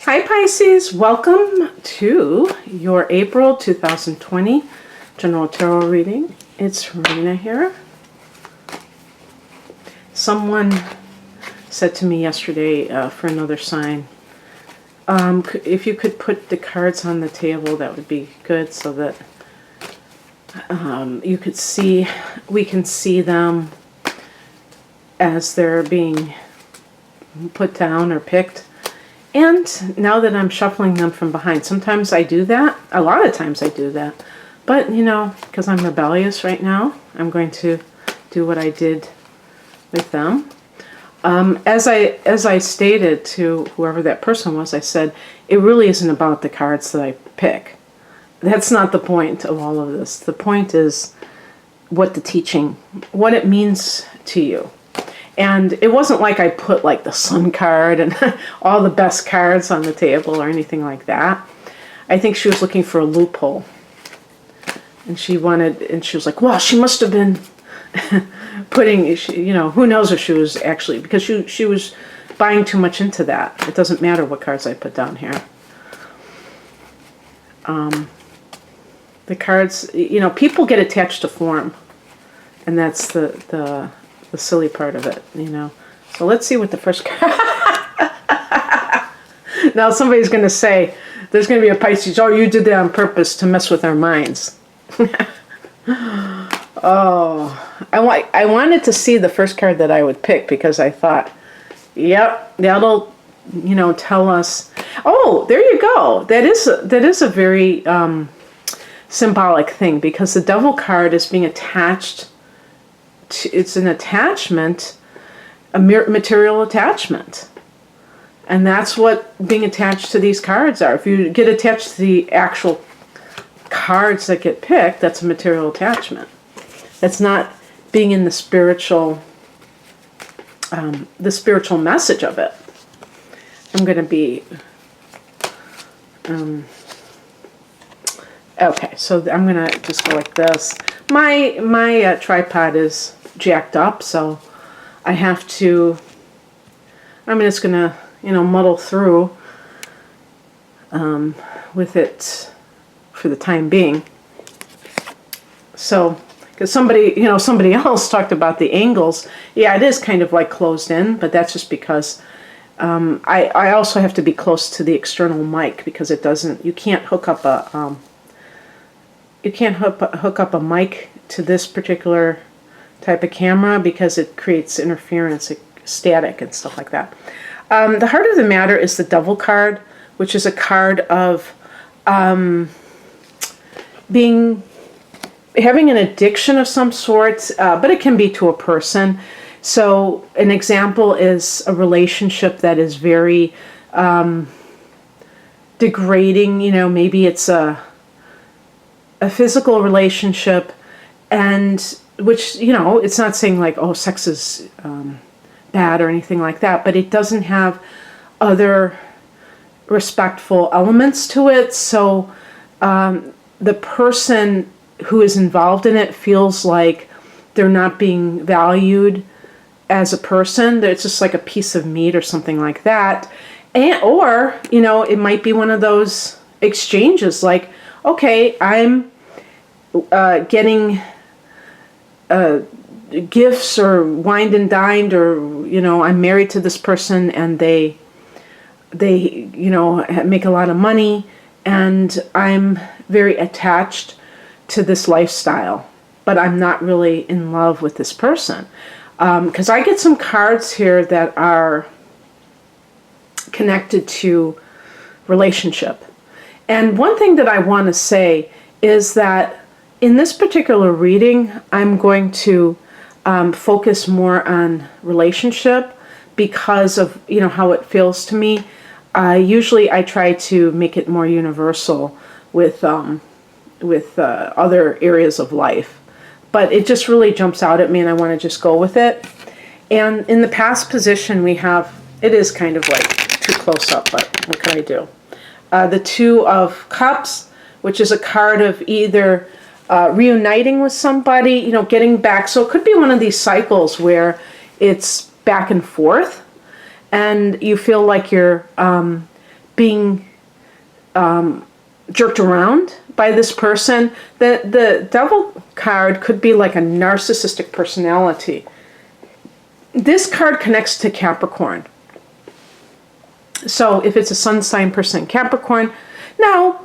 Hi Pisces, welcome to your April 2020 General Tarot reading. It's Rena here. Someone said to me yesterday for another sign, if you could put the cards on the table, that would be good so that you could see, we can see them as they're being put down or picked. And now that I'm shuffling them from behind, sometimes I do that. A lot of times I do that. But, you know, because I'm rebellious right now, I'm going to do what I did with them. As I stated to whoever that person was, I said, it really isn't about the cards that I pick. That's not the point of all of this. The point is what the teaching, what it means to you. And it wasn't like I put like the Sun card and all the best cards on the table or anything like that. I think she was looking for a loophole. And she was like, well, she must have been putting, you know, who knows if she was actually, because she was buying too much into that. It doesn't matter what cards I put down here. The cards, you know, people get attached to form. And that's the silly part of it, you know. So let's see what the first card. Now somebody's going to say, there's going to be a Pisces, oh, you did that on purpose to mess with our minds. Oh, I wanted to see the first card that I would pick because I thought, yep, that'll, you know, tell us. Oh, there you go. That is a very symbolic thing because the Devil card is being attached. It's an attachment, a material attachment. And that's what being attached to these cards are. If you get attached to the actual cards that get picked, that's a material attachment. That's not being in the spiritual message of it. I'm going to be... okay, so I'm going to just go like this. My tripod is jacked up, so I have to, I'm just going to, you know, muddle through with it for the time being. So, because somebody else talked about the angles. Yeah, it is kind of like closed in, but that's just because I also have to be close to the external mic because it doesn't, you can't hook up a, hook up a mic to this particular type of camera because it creates interference, static and stuff like that. The heart of the matter is the Devil card, which is a card of having an addiction of some sort, but it can be to a person. So an example is a relationship that is very degrading. You know, maybe it's a physical relationship, and which, you know, it's not saying like, oh, sex is bad or anything like that, but it doesn't have other respectful elements to it. So the person who is involved in it feels like they're not being valued as a person. It's just like a piece of meat or something like that. Or, you know, it might be one of those exchanges like, okay, I'm getting gifts or wined and dined, or, you know, I'm married to this person and they you know, make a lot of money, and I'm very attached to this lifestyle, but I'm not really in love with this person. Because I get some cards here that are connected to relationship. And one thing that I want to say is that in this particular reading, I'm going to focus more on relationship because of, you know, how it feels to me. Usually I try to make it more universal with other areas of life. But it just really jumps out at me and I want to just go with it. And in the past position we have, it is kind of like too close up, but what can I do? The Two of Cups, which is a card of either reuniting with somebody, you know, getting back. So it could be one of these cycles where it's back and forth and you feel like you're being jerked around by this person. The Devil card could be like a narcissistic personality. This card connects to Capricorn. So if it's a sun sign person in Capricorn, now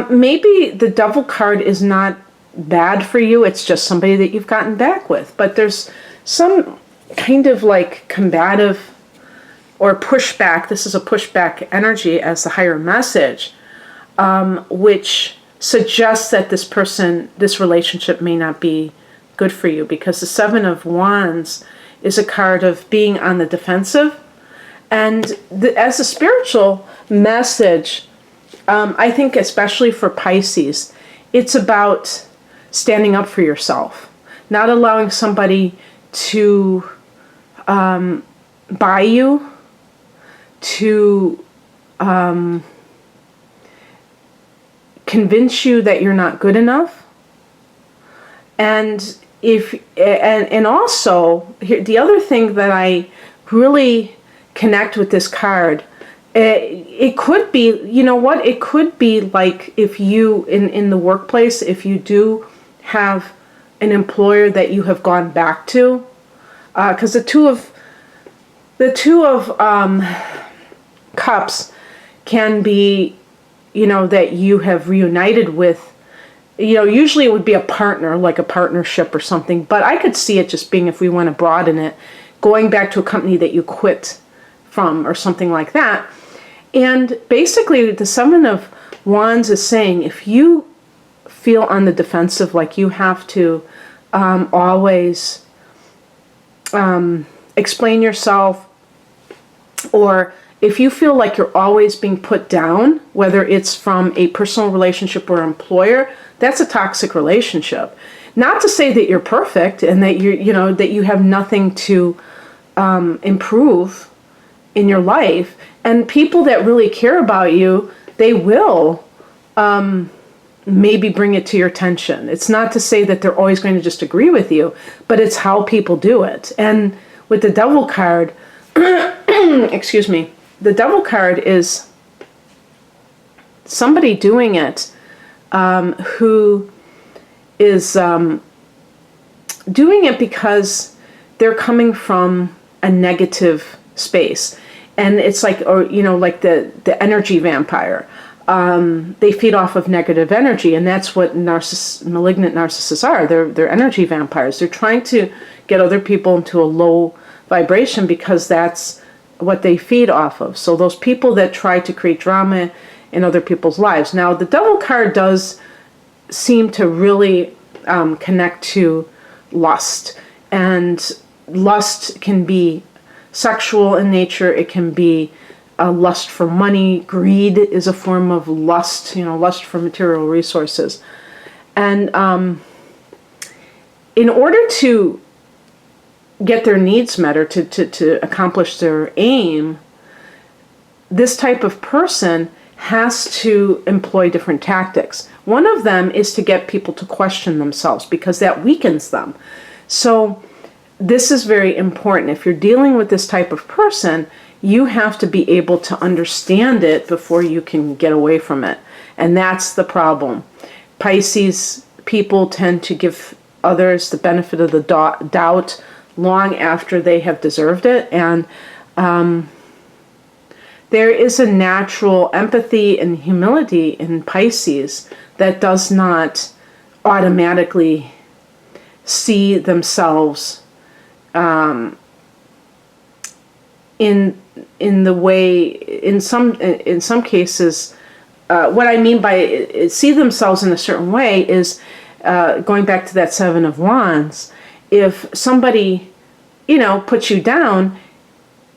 maybe the Devil card is not bad for you. It's just somebody that you've gotten back with. But there's some kind of like combative or pushback. This is a pushback energy as the higher message, which suggests that this relationship may not be good for you, because the Seven of Wands is a card of being on the defensive. And as a spiritual message, I think especially for Pisces, it's about standing up for yourself, not allowing somebody to buy you, to convince you that you're not good enough. And also here, the other thing that I really connect with this card, it could be, you know what, it could be like if you in the workplace, if you do have an employer that you have gone back to, because the two of cups can be, you know, that you have reunited with, you know, usually it would be a partner, like a partnership or something, but I could see it just being, if we want to broaden it, going back to a company that you quit from or something like that. And basically the Seven of Wands is saying, if you feel on the defensive, like you have to always explain yourself, or if you feel like you're always being put down, whether it's from a personal relationship or employer, that's a toxic relationship. Not to say that you're perfect and that that you have nothing to improve in your life. And people that really care about you, they will maybe bring it to your attention. It's not to say that they're always going to just agree with you, but it's how people do it. And with the Devil card, excuse me, the Devil card is somebody doing it who is doing it because they're coming from a negative space. And it's like, or like the energy vampire. They feed off of negative energy, and that's what malignant narcissists are. They're energy vampires. They're trying to get other people into a low vibration because that's what they feed off of. So those people that try to create drama in other people's lives. Now, the Devil card does seem to really connect to lust, and lust can be sexual in nature. It can be lust for money. Greed is a form of lust, lust for material resources. And in order to get their needs met, or to accomplish their aim, this type of person has to employ different tactics. One of them is to get people to question themselves, because that weakens them. So this is very important. If you're dealing with this type of person, you have to be able to understand it before you can get away from it. And that's the problem. Pisces people tend to give others the benefit of the doubt long after they have deserved it. And there is a natural empathy and humility in Pisces that does not automatically see themselves in the way, in some cases, what I mean by see themselves in a certain way is going back to that Seven of Wands. If somebody, puts you down,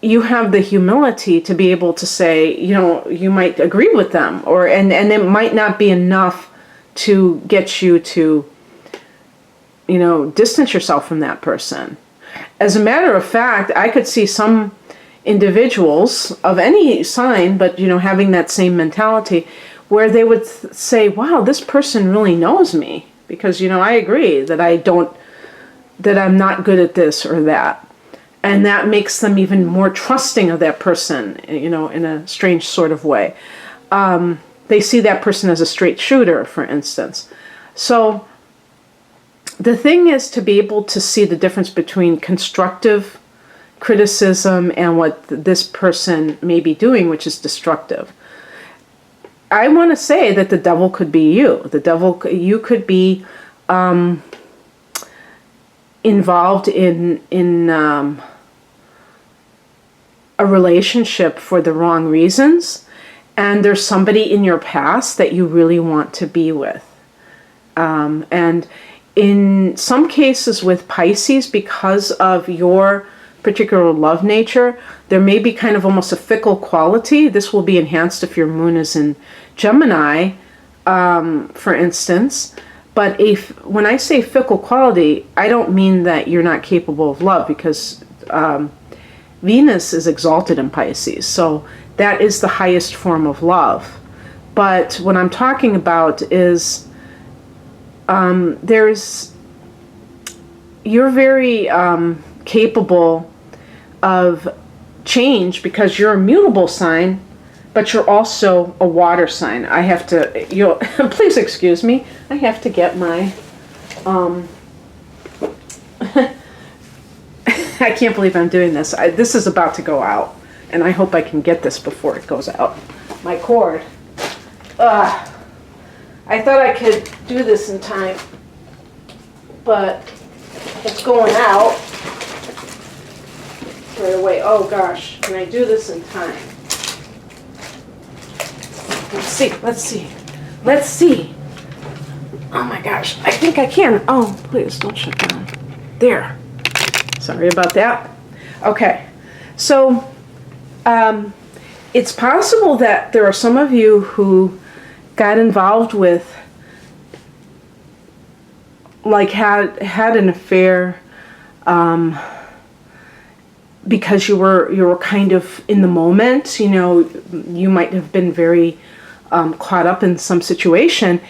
you have the humility to be able to say, you might agree with them, and it might not be enough to get you to, distance yourself from that person. As a matter of fact, I could see some individuals of any sign, but having that same mentality, where they would say, wow, this person really knows me, because I agree that I'm not good at this or that. And that makes them even more trusting of that person, you know, in a strange sort of way. They see that person as a straight shooter, for instance. So the thing is to be able to see the difference between constructive criticism and what this person may be doing, which is destructive. I want to say that the devil could be you. You could be involved in a relationship for the wrong reasons, and there's somebody in your past that you really want to be with. And in some cases with Pisces, because of your particular love nature, there may be kind of almost a fickle quality. This will be enhanced if your moon is in Gemini, for instance. But when I say fickle quality, I don't mean that you're not capable of love, because Venus is exalted in Pisces. So that is the highest form of love. But what I'm talking about is you're very capable of change because you're a mutable sign, but you're also a water sign. I have to, please excuse me, I have to get my, I can't believe I'm doing this. This is about to go out, and I hope I can get this before it goes out. My cord. I thought I could do this in time, but it's going out right away. Oh gosh, can I do this in time? Let's see. Oh my gosh, I think I can. Oh, please don't shut down. There. Sorry about that. Okay, so it's possible that there are some of you who got involved with, like had an affair because you were kind of in the moment. You know, you might have been very caught up in some situation,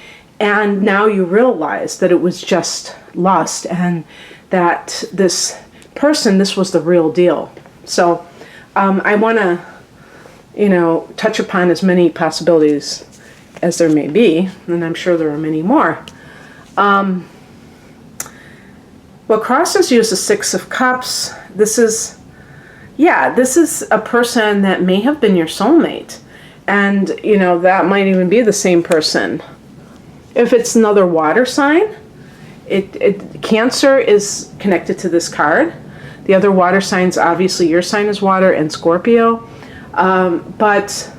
and now you realize that it was just lust, and that this person, this was the real deal. So I want to, touch upon as many possibilities as there may be, and I'm sure there are many more. What crosses you is the Six of Cups. This is a person that may have been your soulmate. And, that might even be the same person. If it's another water sign, Cancer is connected to this card. The other water signs, obviously your sign is water, and Scorpio. But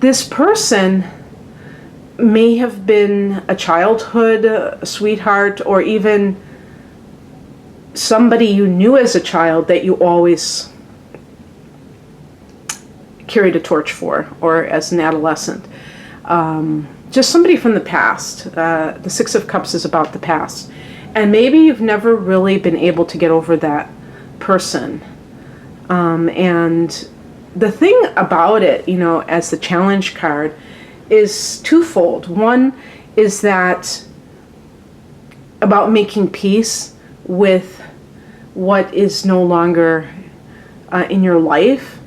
this person may have been a childhood sweetheart, or even somebody you knew as a child that you always carried a torch for, or as an adolescent. Just somebody from the past. The Six of Cups is about the past. And maybe you've never really been able to get over that person. And the thing about it, as the challenge card, is twofold. One is that about making peace with what is no longer in your life.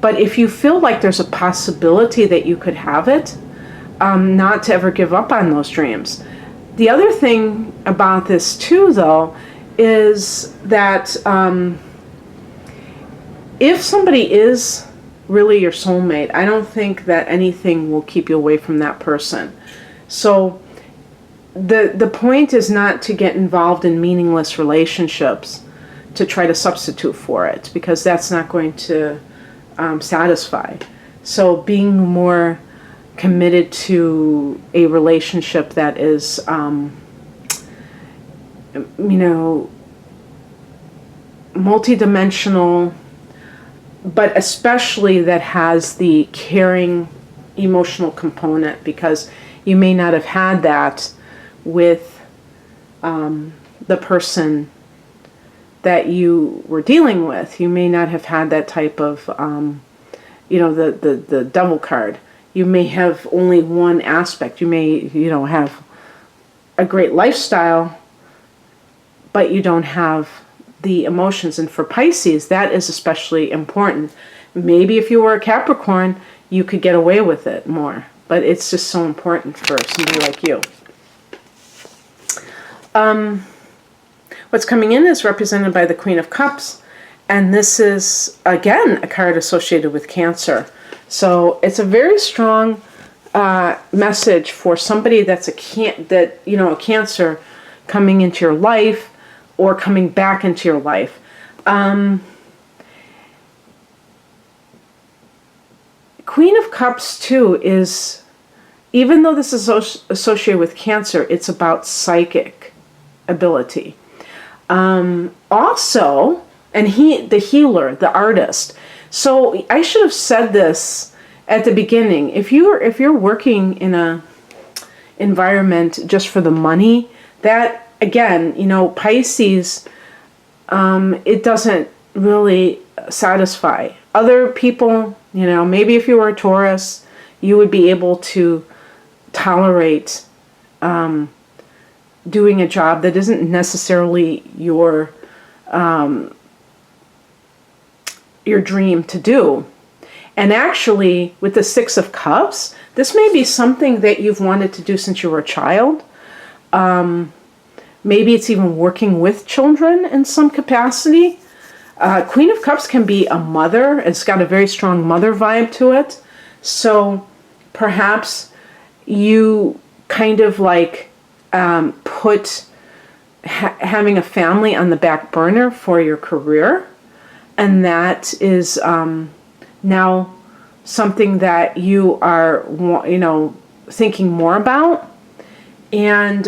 But if you feel like there's a possibility that you could have it, not to ever give up on those dreams. The other thing about this too, though, is that if somebody is really your soulmate, I don't think that anything will keep you away from that person. So the point is not to get involved in meaningless relationships to try to substitute for it, because that's not going to satisfy. So being more committed to a relationship that is, multidimensional, but especially that has the caring emotional component, because you may not have had that with the person that you were dealing with. You may not have had that type of, the devil card. You may have only one aspect. You may, have a great lifestyle, but you don't have the emotions. And for Pisces, that is especially important. Maybe if you were a Capricorn, you could get away with it more. But it's just so important for somebody like you. What's coming in is represented by the Queen of Cups. And this is, again, a card associated with Cancer. So it's a very strong message for somebody that's a Cancer coming into your life or coming back into your life. Queen of Cups, too, is, even though this is associated with Cancer, it's about psychic ability. Also, and the healer, the artist. So I should have said this at the beginning. If you're working in a environment just for the money, that, again, Pisces, it doesn't really satisfy. Other people, maybe if you were a Taurus, you would be able to tolerate doing a job that isn't necessarily your dream to do. And actually, with the Six of Cups, this may be something that you've wanted to do since you were a child. Maybe it's even working with children in some capacity. Queen of Cups can be a mother. It's got a very strong mother vibe to it. So perhaps you kind of like put having a family on the back burner for your career. And that is now something that you are, thinking more about. And,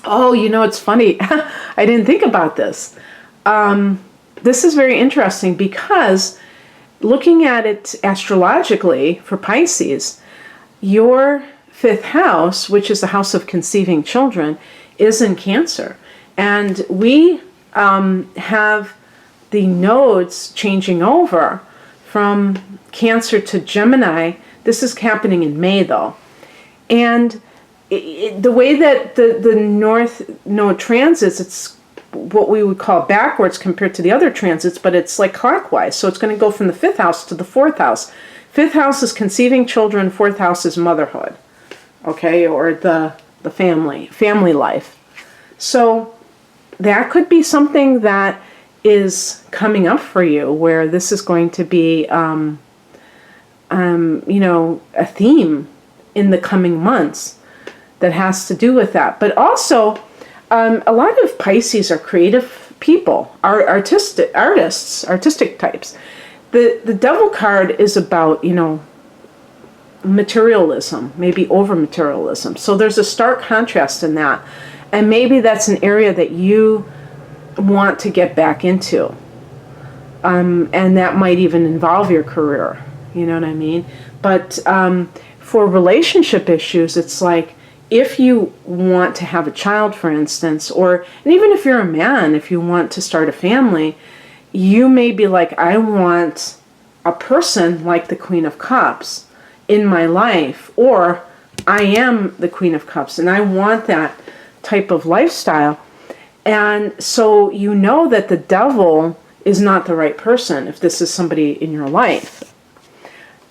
it's funny. I didn't think about this. This is very interesting because looking at it astrologically for Pisces, your fifth house, which is the house of conceiving children, is in Cancer. And we have the nodes changing over from Cancer to Gemini. This is happening in May, though. And the way that the North Node transits, it's what we would call backwards compared to the other transits, but it's like clockwise. So it's going to go from the fifth house to the fourth house. Fifth house is conceiving children. Fourth house is motherhood, okay, or the family life. So that could be something that is coming up for you, where this is going to be, a theme in the coming months that has to do with that. But also, a lot of Pisces are creative people, are artistic types. The Devil card is about, materialism, maybe over materialism. So there's a stark contrast in that. And maybe that's an area that you want to get back into. And that might even involve your career. You know what I mean? But for relationship issues, it's like, if you want to have a child, for instance, and even if you're a man, if you want to start a family, you may be like, I want a person like the Queen of Cups in my life, or I am the Queen of Cups and I want that type of lifestyle. And so you know that the Devil is not the right person if this is somebody in your life.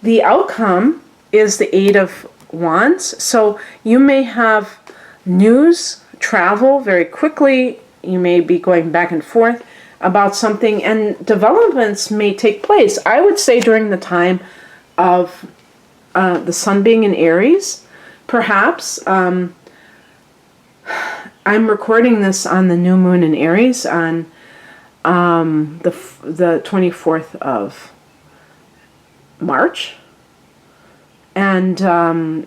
The outcome is the Eight of Wands. So you may have news, travel very quickly. You may be going back and forth about something, and developments may take place. I would say during the time of the sun being in Aries, perhaps. I'm recording this on the new moon in Aries on the 24th of March. And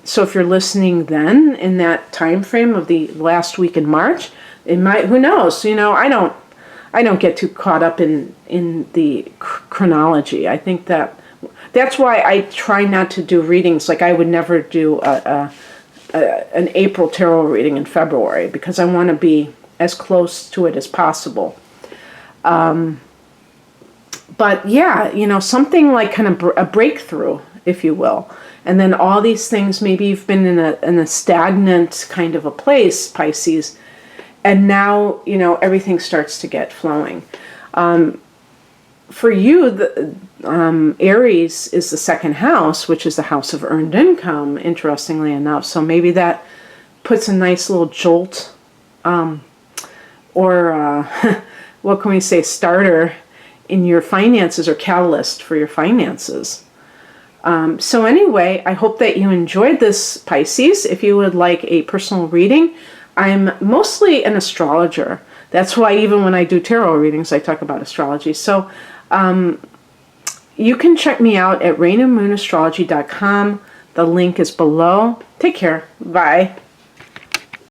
so if you're listening then in that time frame of the last week in March, it might, who knows, I don't get too caught up in the chronology. I think that's why I try not to do readings. Like I would never do an April tarot reading in February, because I want to be as close to it as possible. But yeah, something like kind of a breakthrough, if you will. And then all these things, maybe you've been in a stagnant kind of a place, Pisces, And now, you know, everything starts to get flowing. For you, the Aries is the second house, which is the house of earned income, interestingly enough. So maybe that puts a nice little jolt, or what can we say, starter in your finances, or catalyst for your finances. So anyway, I hope that you enjoyed this, Pisces. If you would like a personal reading, I'm mostly an astrologer. That's why even when I do tarot readings, I talk about astrology. So you can check me out at rainandmoonastrology.com. The link is below. Take care. Bye.